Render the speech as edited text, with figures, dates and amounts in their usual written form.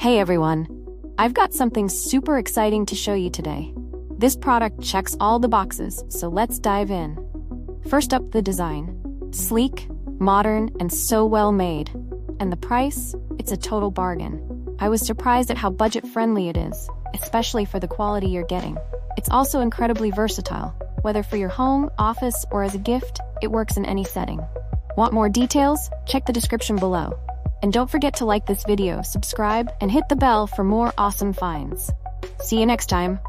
Hey everyone! I've got something super exciting to show you today. This product checks all the boxes, so let's dive in. First up, the design. Sleek, modern, and so well made. And the price? It's a total bargain. I was surprised at how budget-friendly it is, especially for the quality you're getting. It's also incredibly versatile. Whether for your home, office, or as a gift, it works in any setting. Want more details? Check the description below. And don't forget to like this video, subscribe, and hit the bell for more awesome finds. See you next time.